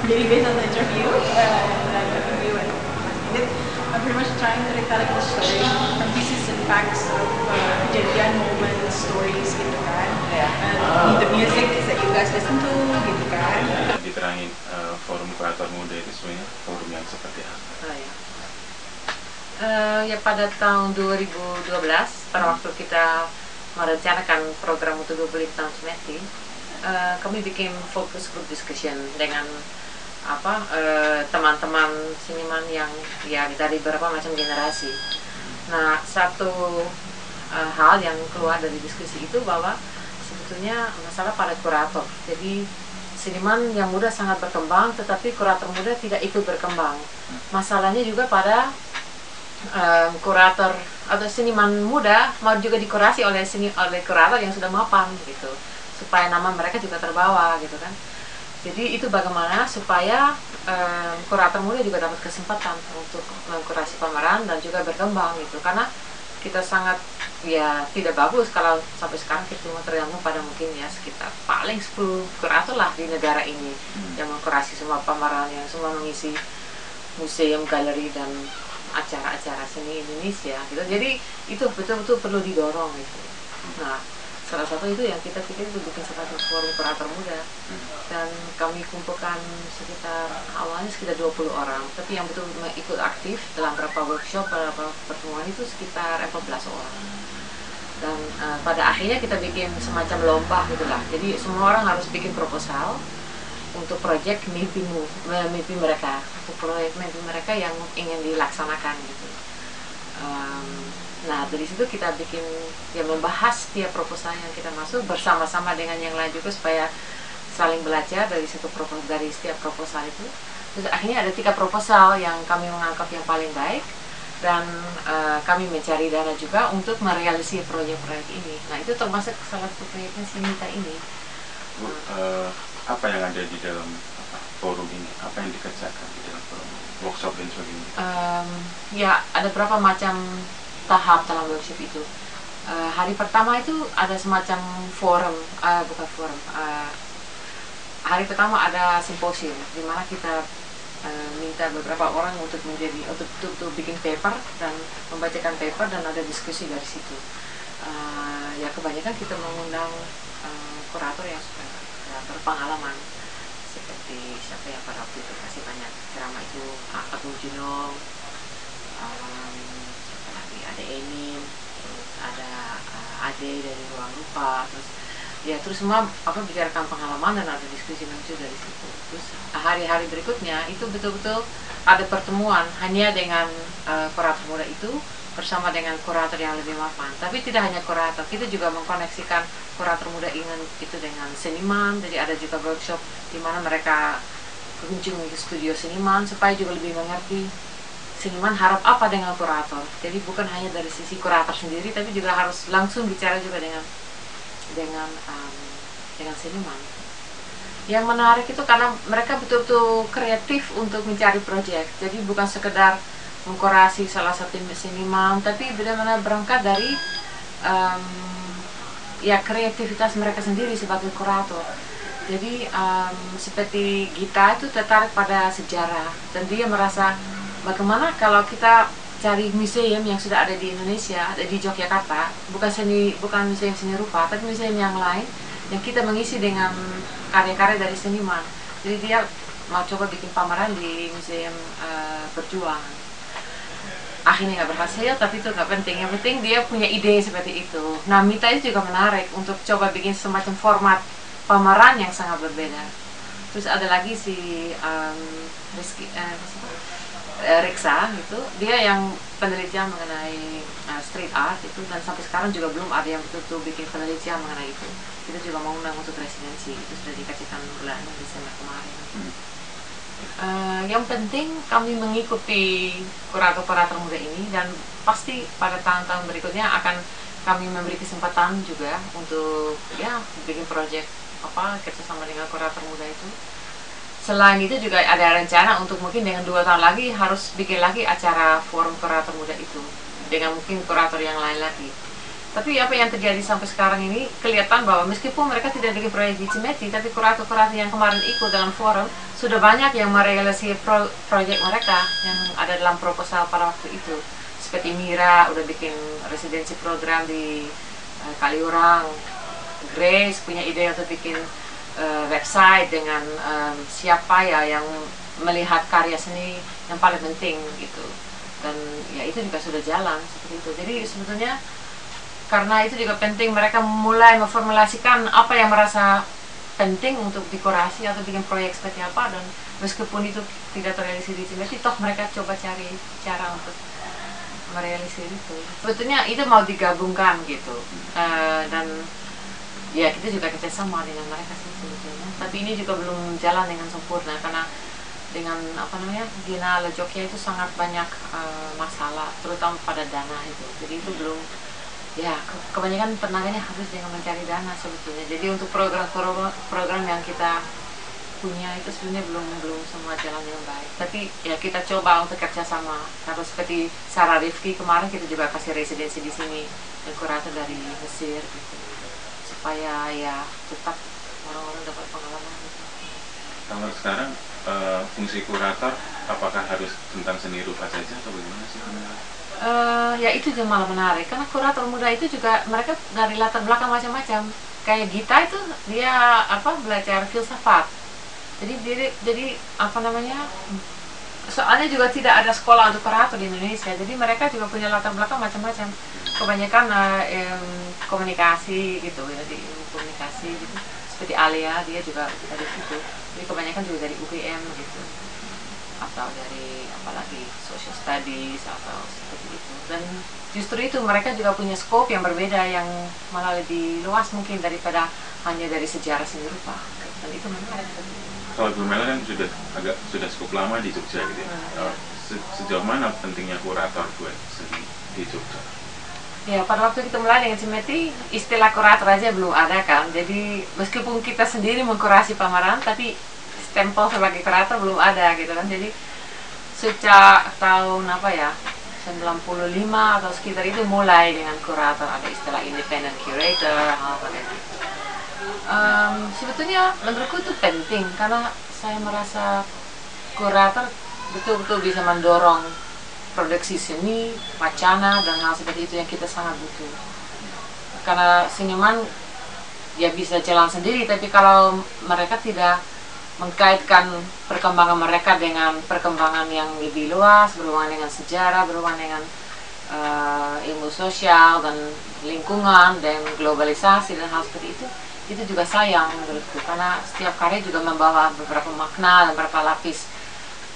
Jadi based on the interview, I'm pretty much trying to recollect the story from pieces and facts of kejadian, moments, stories gitu kan. And the music that you guys listen to gitu kan. Diterangin forum kreator muda itu sebenarnya forum yang seperti apa? Ya pada tahun 2012 pada waktu kita merencanakan program untuk 25 tahun Sumeti, kami bikin focus group discussion dengan teman-teman seniman yang ya dari beberapa macam generasi. Nah, satu hal yang keluar dari diskusi itu bahwa sebetulnya masalah pada kurator. Jadi seniman yang muda sangat berkembang, tetapi kurator muda tidak ikut berkembang. Masalahnya juga pada kurator atau seniman muda mau juga dikurasi oleh kurator yang sudah mapan gitu, supaya nama mereka juga terbawa gitu kan. Jadi itu bagaimana supaya kurator muda juga dapat kesempatan untuk mengkurasi pameran dan juga berkembang gitu, karena kita sangat ya tidak bagus kalau sampai sekarang kita cuma tergantung pada mungkin ya sekitar paling 10 kurator lah di negara ini yang mengkurasi semua pameran, yang semua mengisi museum, galeri dan acara-acara seni Indonesia gitu. Jadi itu betul-betul perlu didorong gitu. Nah, salah satu itu yang kita pikir itu bikin satu forum kurator muda, dan kami kumpulkan awalnya sekitar 20 orang, tapi yang betul ikut aktif dalam beberapa workshop, beberapa pertemuan itu sekitar 14 orang. Dan pada akhirnya kita bikin semacam lomba gitulah. Jadi semua orang harus bikin proposal untuk proyek mimpi mereka, untuk proyek mimpi mereka yang ingin dilaksanakan gitu. Nah, dari situ kita bikin ya, membahas tiap proposal yang kita masuk bersama-sama dengan yang lain juga supaya saling belajar dari setiap proposal itu. Terus akhirnya ada 3 proposal yang kami menganggap yang paling baik, dan kami mencari dana juga untuk merealisasi proyek-proyek ini. Nah, itu termasuk salah satu proyeknya Sinita ini. Apa yang ada di dalam forum ini? Apa yang dikerjakan di dalam forum workshop dan sebagainya? Ya, ada berapa macam tahap dalam workshop itu. Hari pertama itu ada semacam forum, hari pertama ada simposium di mana kita minta beberapa orang untuk bikin paper dan membacakan paper, dan ada diskusi dari situ. Ya kebanyakan kita mengundang kurator yang sudah berpengalaman, seperti siapa yang pada waktu itu kasih banyak ceramah itu, Agung Junong, ada Emin, terus ada Ade dari Ruang Rupa, terus semua bicarakan pengalaman dan ada diskusi lucu dari situ. Terus hari-hari berikutnya itu betul-betul ada pertemuan hanya dengan kurator muda itu bersama dengan kurator yang lebih mapan. Tapi tidak hanya kurator, kita juga mengkoneksikan kurator muda itu dengan seniman. Jadi ada juga workshop di mana mereka berkunjung ke studio seniman supaya juga lebih mengerti seniman harap apa dengan kurator. Jadi bukan hanya dari sisi kurator sendiri, tapi juga harus langsung bicara juga dengan seniman. Yang menarik itu karena mereka betul-betul kreatif untuk mencari proyek. Jadi bukan sekedar mengkurasi salah satu seniman, tapi benar-benar berangkat dari ya kreativitas mereka sendiri sebagai kurator. Jadi seperti Gita itu tertarik pada sejarah, dan dia merasa bagaimana kalau kita cari museum yang sudah ada di Indonesia, ada di Yogyakarta, bukan museum seni rupa, tapi museum yang lain yang kita mengisi dengan karya-karya dari seniman. Jadi dia mau coba bikin pameran di museum Perjuangan. Akhirnya nggak berhasil, tapi itu nggak penting. Yang penting dia punya ide seperti itu. Nah, Mita itu juga menarik untuk coba bikin semacam format pameran yang sangat berbeda. Terus ada lagi si Riksa gitu, dia yang penelitian mengenai street art itu, dan sampai sekarang juga belum ada yang betul-betul bikin penelitian mengenai itu. Kita juga mau undang untuk residensi, itu sudah dikasihkan bulan Desember kemarin. Yang penting kami mengikuti kurator-kurator muda ini, dan pasti pada tahun-tahun berikutnya akan kami memberi kesempatan juga untuk ya bikin proyek kerjasama dengan kurator muda itu. Selain itu juga ada rencana untuk mungkin dengan 2 tahun lagi harus bikin lagi acara forum kurator muda itu dengan mungkin kurator yang lain lagi. Tapi apa yang terjadi sampai sekarang ini kelihatan bahwa meskipun mereka tidak bikin proyek di Cimeti, tapi kurator-kurator yang kemarin ikut dalam forum sudah banyak yang merealisasi proyek mereka yang ada dalam proposal pada waktu itu. Seperti Mira udah bikin residensi program di Kaliurang, Grace punya ide untuk bikin website dengan siapa ya yang melihat karya seni yang paling penting gitu. Dan ya itu juga sudah jalan seperti itu. Jadi sebetulnya karena itu juga penting mereka mulai memformulasikan apa yang merasa penting untuk dekorasi atau bikin proyek seperti apa, dan meskipun itu tidak terrealisasi di Cimeti, toh mereka coba cari cara untuk merealisasi itu. Sebetulnya itu mau digabungkan gitu, dan ya kita juga kerjasama dengan mereka sih sebetulnya. Tapi ini juga belum jalan dengan sempurna karena dengan Gina Jogja itu sangat banyak masalah, terutama pada dana itu. Jadi itu belum. Ya, kebanyakan penanganannya habis dengan mencari dana sebetulnya. Jadi untuk program yang kita punya itu sebenarnya belum semua jalan dengan baik. Tapi ya kita coba untuk kerjasama. Karena seperti Sarah Rifki kemarin kita juga kasih residensi di sini, dan kurator dari Mesir gitu. Supaya ya tetap orang-orang dapat pengalaman gitu. Kalau sekarang fungsi kurator apakah harus tentang seni rupa saja atau bagaimana sih? Ya itu juga malah menarik karena kurator muda itu juga mereka dari latar belakang macam-macam. Kayak Gita itu dia belajar filsafat. Jadi soalnya juga tidak ada sekolah untuk kurator di Indonesia. Jadi mereka juga punya latar belakang macam-macam. Kebanyakan komunikasi gitu ya, di komunikasi gitu. Seperti Alia dia juga dari situ. Jadi kebanyakan juga dari UGM gitu. Atau dari apalagi social studies atau seperti itu. Dan justru itu mereka juga punya scope yang berbeda yang malah lebih luas mungkin daripada hanya dari sejarah seni rupa. Dan itu menarik. Kalau Bu Mela kan sudah cukup lama di Jogja gitu ya. Sejauh mana pentingnya kurator buat seni di Jogja? Ya, pada waktu kita mulai dengan Cimeti, istilah kurator aja belum ada kan. Jadi meskipun kita sendiri mengkurasi pameran, tapi stempel sebagai kurator belum ada gitu kan. Jadi sejak tahun 95 atau sekitar itu mulai dengan kurator, ada istilah independent curator, hal gitu. Sebetulnya menurutku itu penting karena saya merasa kurator betul-betul bisa mendorong produksi seni, wacana dan hal seperti itu yang kita sangat butuh. Karena seniman ya bisa jalan sendiri, tapi kalau mereka tidak mengkaitkan perkembangan mereka dengan perkembangan yang lebih luas, berhubungan dengan sejarah, berhubungan dengan ilmu sosial dan lingkungan dan globalisasi dan hal seperti itu juga sayang menurutku, karena setiap karya juga membawa beberapa makna dan beberapa lapis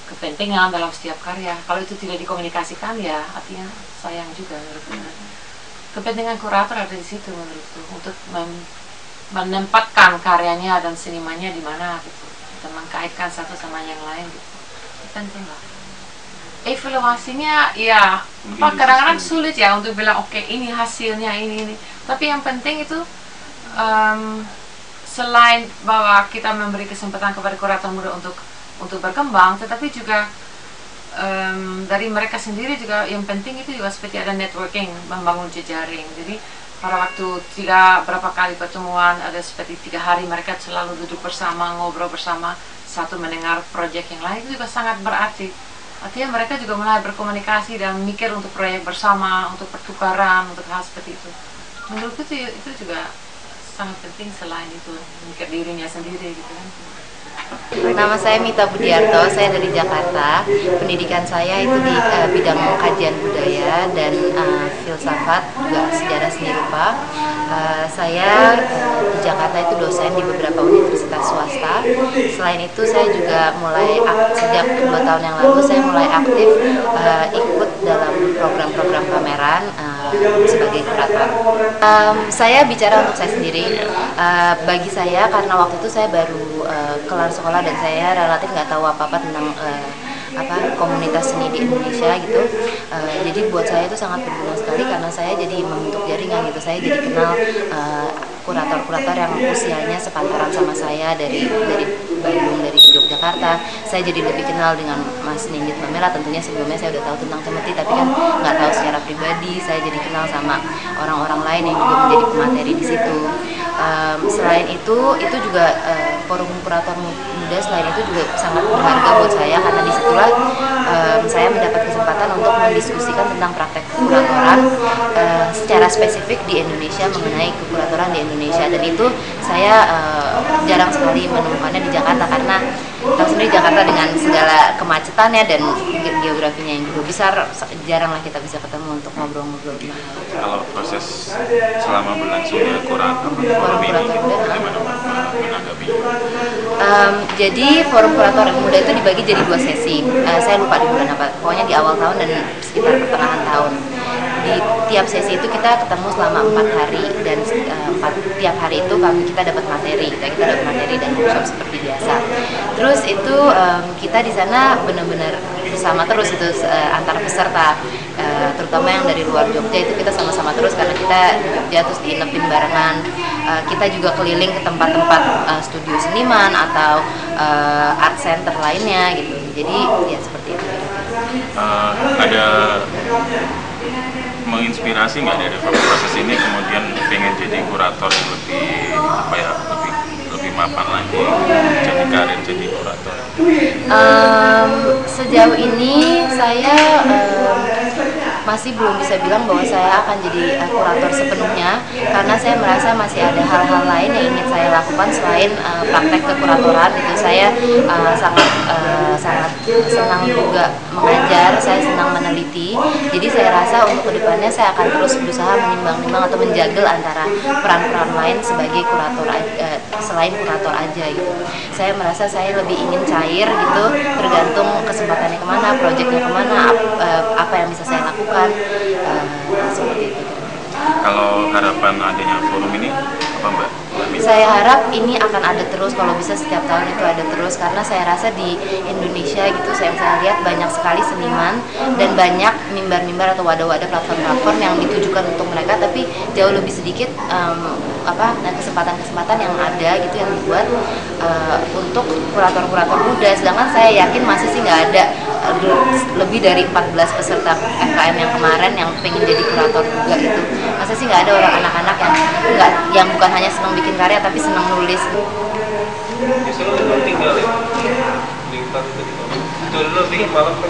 kepentingan dalam setiap karya. Kalau itu tidak dikomunikasikan ya artinya sayang juga menurutku. Kepentingan kurator ada di situ menurutku, untuk menempatkan karyanya dan senimannya di mana gitu, dan mengkaitkan satu sama yang lain gitu. Penting lah. Evaluasinya ya kadang-kadang sulit ya untuk bilang oke, ini hasilnya ini. Tapi yang penting itu selain bahwa kita memberi kesempatan kepada kurator muda untuk berkembang, tetapi juga dari mereka sendiri juga yang penting itu juga seperti ada networking, membangun jejaring. Jadi pada waktu berapa kali pertemuan, ada seperti 3 hari mereka selalu duduk bersama, ngobrol bersama, satu mendengar proyek yang lain, itu juga sangat berarti. Artinya mereka juga mulai berkomunikasi dan mikir untuk proyek bersama, untuk pertukaran, untuk hal seperti itu. Menurutku itu juga sangat penting, selain itu mikir dirinya sendiri gitu kan. Nama saya Mita Budiarto, saya dari Jakarta. Pendidikan saya itu di bidang kajian budaya dan filsafat, juga sejarah seni rupa. Saya di Jakarta itu dosen di beberapa universitas swasta. Selain itu saya juga mulai sejak 2 tahun yang lalu saya mulai aktif ikut dalam program-program pameran sebagai kurator. Saya bicara untuk saya sendiri. Bagi saya, karena waktu itu saya baru kelar sekolah dan saya relatif nggak tahu apa-apa tentang komunitas seni di Indonesia gitu. Jadi buat saya itu sangat berguna sekali karena saya jadi membentuk jaringan gitu. Saya jadi kenal kurator-kurator yang usianya sepantaran sama saya dari Bandung, dari Yogyakarta. Saya jadi lebih kenal dengan Mas Ninggit Pamela. Tentunya sebelumnya saya udah tahu tentang Timothy, tapi kan nggak tahu secara pribadi. Saya jadi kenal sama orang-orang lain yang juga menjadi pemateri di situ. Selain itu juga forum kurator muda selain itu juga sangat berharga buat saya karena disitulah saya mendapat kesempatan untuk mendiskusikan tentang praktek kekuratoran secara spesifik di Indonesia, mengenai kekuratoran di Indonesia, dan itu saya jarang sekali menemukannya di Jakarta karena tahu sendiri Jakarta dengan segala kemacetannya dan geografinya yang juga besar, jaranglah kita bisa ketemu untuk ngobrol-ngobrol. Kalau proses selama berlangsungnya forum ini bagaimana menanggapi? Jadi forum kurator muda itu dibagi jadi 2 sesi. Saya lupa di bulan apa, pokoknya di awal tahun dan sekitar pertengahan tahun. Di tiap sesi itu kita ketemu selama 4 hari dan tiap hari itu kita dapat materi, dan workshop seperti biasa. Terus itu kita di sana benar-benar bersama terus itu antar peserta, terutama yang dari luar Jogja itu kita sama-sama terus karena kita di Jogja terus diinepin barengan. Kita juga keliling ke tempat-tempat studio seniman atau art center lainnya gitu. Jadi ya seperti itu. Ada menginspirasi nggak dari proses ini kemudian pengen jadi kurator yang lebih mapan lagi, jadi karir jadi kurator? Sejauh ini saya masih belum bisa bilang bahwa saya akan jadi kurator sepenuhnya karena saya merasa masih ada hal-hal lain yang ingin saya lakukan selain praktek kekuratoran. Itu saya sangat senang juga mengajar, saya senang meneliti. Jadi saya rasa untuk kedepannya saya akan terus berusaha menimbang-nimbang atau menjaga antara peran-peran lain sebagai kurator selain kurator aja gitu. Saya merasa saya lebih ingin cair gitu, tergantung kesempatannya kemana, proyeknya kemana, apa yang bisa saya lakukan. Seperti itu. Kalau harapan adanya forum ini apa Mbak? Saya harap ini akan ada terus, kalau bisa setiap tahun itu ada terus, karena saya rasa di Indonesia gitu saya lihat banyak sekali seniman dan banyak mimbar-mimbar atau wadah-wadah platform-platform yang ditujukan untuk mereka, tapi jauh lebih sedikit kesempatan-kesempatan yang ada gitu yang dibuat untuk kurator-kurator muda. Sedangkan saya yakin masih sih nggak ada lebih dari 14 peserta FKM yang kemarin yang pengen jadi kurator juga gitu. Masa sih nggak ada orang anak-anak yang bukan hanya senang bikin karya tapi senang nulis. Biasanya tinggal ya, di itu lebih malam kan.